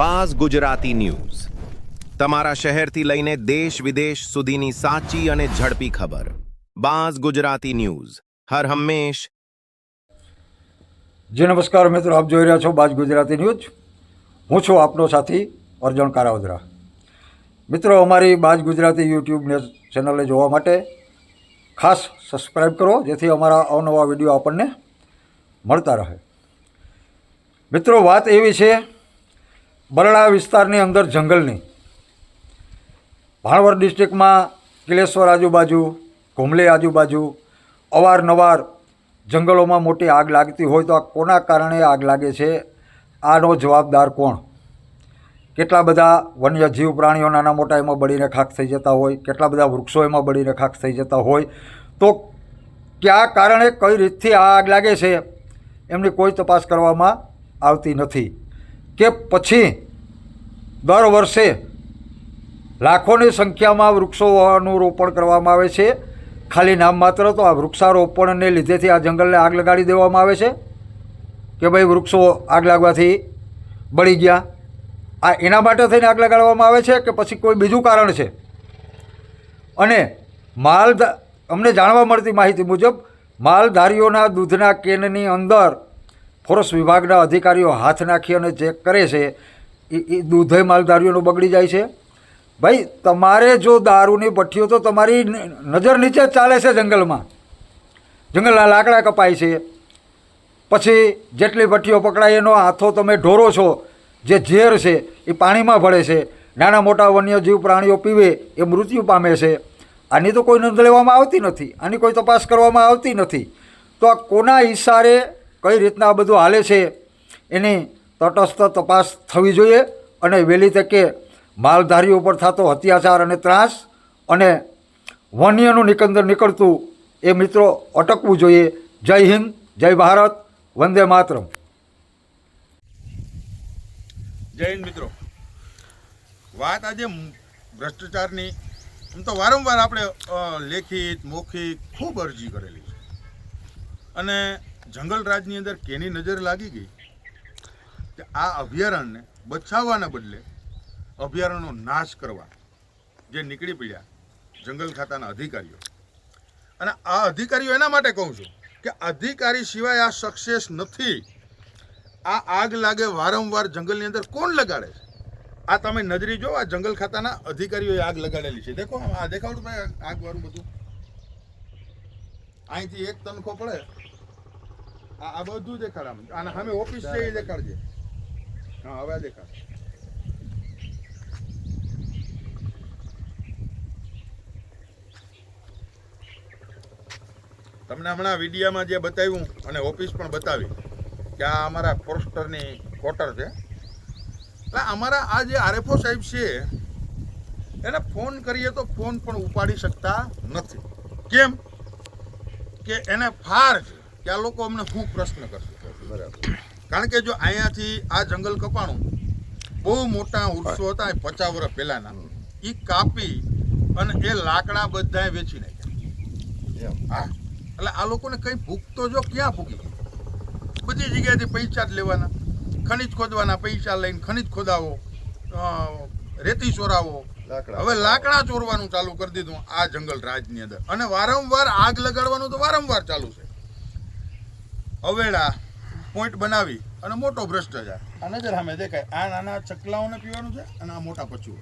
Buzz Gujarati news તમારા શહેરથી લઈને દેશ વિદેશ સુધીની સાચી અને ઝડપી ખબર. બાઝ ગુજરાતી ન્યૂઝ હર હંમેશ. જી નમસ્કાર મિત્રો, આપ જોઈ રહ્યા છો બાઝ ગુજરાતી ન્યૂઝ. હું છું આપનો સાથી અર્જુન કારાવદરા. મિત્રો, અમારી બાઝ ગુજરાતી યુટ્યુબ ચેનલને જોવા માટે ખાસ સબસ્ક્રાઈબ કરો, જેથી અમારા અવનવા વિડીયો આપણને મળતા રહે. મિત્રો, વાત એવી છે, બરડા વિસ્તારની અંદર જંગલની, ભાણવડ ડિસ્ટ્રિક્ટમાં કિલેશ્વર આજુબાજુ, ઘુમલી આજુબાજુ અવારનવાર જંગલોમાં મોટી આગ લાગતી હોય તો આ કોના કારણે આગ લાગે છે? આનો જવાબદાર કોણ? કેટલા બધા વન્યજીવ પ્રાણીઓ નાના મોટા એમાં બળીને ખાખ થઈ જતા હોય, કેટલા બધા વૃક્ષો એમાં બળીને ખાખ થઈ જતા હોય, તો કયા કારણે કઈ રીતથી આ આગ લાગે છે એમની કોઈ તપાસ કરવામાં આવતી નથી. કે પછી દર વર્ષે લાખોની સંખ્યામાં વૃક્ષોનું રોપણ કરવામાં આવે છે, ખાલી નામ માત્ર. તો આ વૃક્ષારોપણને લીધેથી આ જંગલને આગ લગાડી દેવામાં આવે છે કે ભાઈ વૃક્ષો આગ લાગવાથી બળી ગયા? આ એના માટે થઈને આગ લગાડવામાં આવે છે કે પછી કોઈ બીજું કારણ છે? અને અમને જાણવા મળતી માહિતી મુજબ માલધારીઓના દૂધના કેનની અંદર ફોરેસ્ટ વિભાગના અધિકારીઓ હાથ નાખી અને ચેક કરે છે, એ દૂધે માલધારીઓનું બગડી જાય છે. ભાઈ, તમારે જો દારૂની ભઠ્ઠીઓ તો તમારી નજર નીચે જ ચાલે છે. જંગલના લાકડા કપાય છે, પછી જેટલી ભઠ્ઠીઓ પકડાય એનો હાથો તમે ઢોરો છો, જે ઝેર છે એ પાણીમાં ભળે છે, નાના મોટા વન્યજીવ પ્રાણીઓ પીવે એ મૃત્યુ પામે છે. આની તો કોઈ નોંધ લેવામાં આવતી નથી, આની કોઈ તપાસ કરવામાં આવતી નથી. તો આ કોના ઈશારે કઈ રીતના આ બધું હાલે છે એની તટસ્થ તપાસ થવી જોઈએ. અને વહેલી તકે માલધારીઓ પર થતો અત્યાચાર અને ત્રાસ અને વન્યનું નિકંદર નીકળતું એ મિત્રો અટકવું જોઈએ. જય હિન્દ, જય ભારત, વંદે માતરમ. જય હિન્દ મિત્રો. વાત આજે ભ્રષ્ટાચારની, એમ તો વારંવાર આપણે લેખિત મૌખિક ખૂબ અરજી કરેલી છે, અને જંગલ રાજની અંદર કેની નજર લાગી ગઈ કે આ અભયારણ્યને બચાવવાના બદલે અભયારણ્યનો નાશ કરવા જે નીકળી પડ્યા જંગલ ખાતાના અધિકારીઓ. અને આ અધિકારીઓ એના માટે કહું છું કે અધિકારી સિવાય આ સક્સેસ નથી. આ આગ લાગે વારંવાર જંગલની અંદર કોણ લગાડે છે? આ તમે નજરી જો, આ જંગલ ખાતાના અધિકારીઓએ આગ લગાડેલી છે. દેખો, આ દેખાડું ભાઈ, આગ વાળું બધું અહીંથી એક તનખો પડે, આ બધું દેખાડ. આના સામે ઓફિસ છે એ દેખાડજે. હા, હવે દેખાડ. તમને હમણાં વિડીયામાં જે બતાવ્યું અને ઓફિસ પણ બતાવી કે આ અમારા ફોરેસ્ટરની ક્વાર્ટર છે. એટલે અમારા આ જે આરએફઓ સાહેબ છે એને ફોન કરીએ તો ફોન પણ ઉપાડી શકતા નથી. કેમ કે એને ફાર છે કે આ લોકો અમને શું પ્રશ્ન કરશે. બરાબર. કારણ કે જો અહીંયાથી આ જંગલ કપાણું, બહુ મોટા વૃક્ષો હતા 50 વર્ષ પહેલાના, એ કાપી અને એ લાકડા બધાએ વેચી નાખ્યા. હા, એટલે આ લોકોને કઈ ભૂખ તો જો ક્યાં ભૂકી? બધી જગ્યાએથી પૈસા જ લેવાના, ખનીજ ખોદવાના પૈસા લઈને ખનીજ ખોદાવો, રેતી ચોરાવો. હવે લાકડા ચોરવાનું ચાલુ કરી દીધું આ જંગલ રાજની અંદર, અને વારંવાર આગ લગાડવાનું તો વારંવાર ચાલુ છે. અવેડા પોઈન્ટ બનાવી અને મોટો ભ્રષ્ટાચાર. આ નજર સામે દેખાય, આ નાના ચકલાઓને પીવાનું છે અને આ મોટા પશુઓ.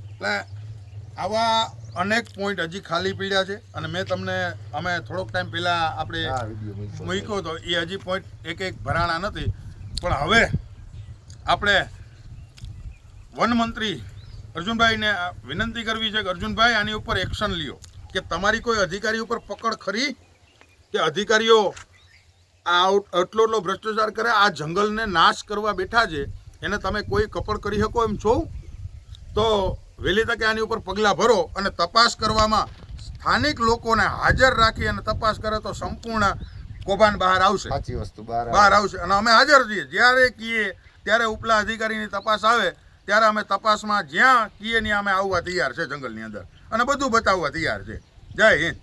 એટલે આવા અનેક પોઈન્ટ હજી ખાલી પડ્યા છે. અને મેં તમને અમે થોડોક ટાઈમ પહેલાં આપણે મૂક્યો હતો, એ હજી પોઈન્ટ એક ભરાણા નથી. પણ હવે આપણે વનમંત્રી અર્જુનભાઈને વિનંતી કરવી છે કે અર્જુનભાઈ, આની ઉપર એક્શન લ્યો. કે તમારી કોઈ અધિકારી ઉપર પકડ ખરી કે અધિકારીઓ આટલો ભ્રષ્ટાચાર કરે, આ જંગલને નાશ કરવા બેઠા છે, એને તમે કોઈ કપડ કરી શકો એમ છો? તો વહેલી તકે આની ઉપર પગલાં ભરો અને તપાસ કરવામાં સ્થાનિક લોકોને હાજર રાખી અને તપાસ કરે તો સંપૂર્ણ કૌભાંડ બહાર આવશે. સાચી વસ્તુ બહાર આવશે. અને અમે હાજર છીએ. જ્યારે કહીએ ત્યારે ઉપલા અધિકારીની તપાસ આવે ત્યારે અમે તપાસમાં જ્યાં કહીએ ત્યાં અમે આવવા તૈયાર છે જંગલની અંદર, અને બધું બતાવવા તૈયાર છે. જય હિન્દ.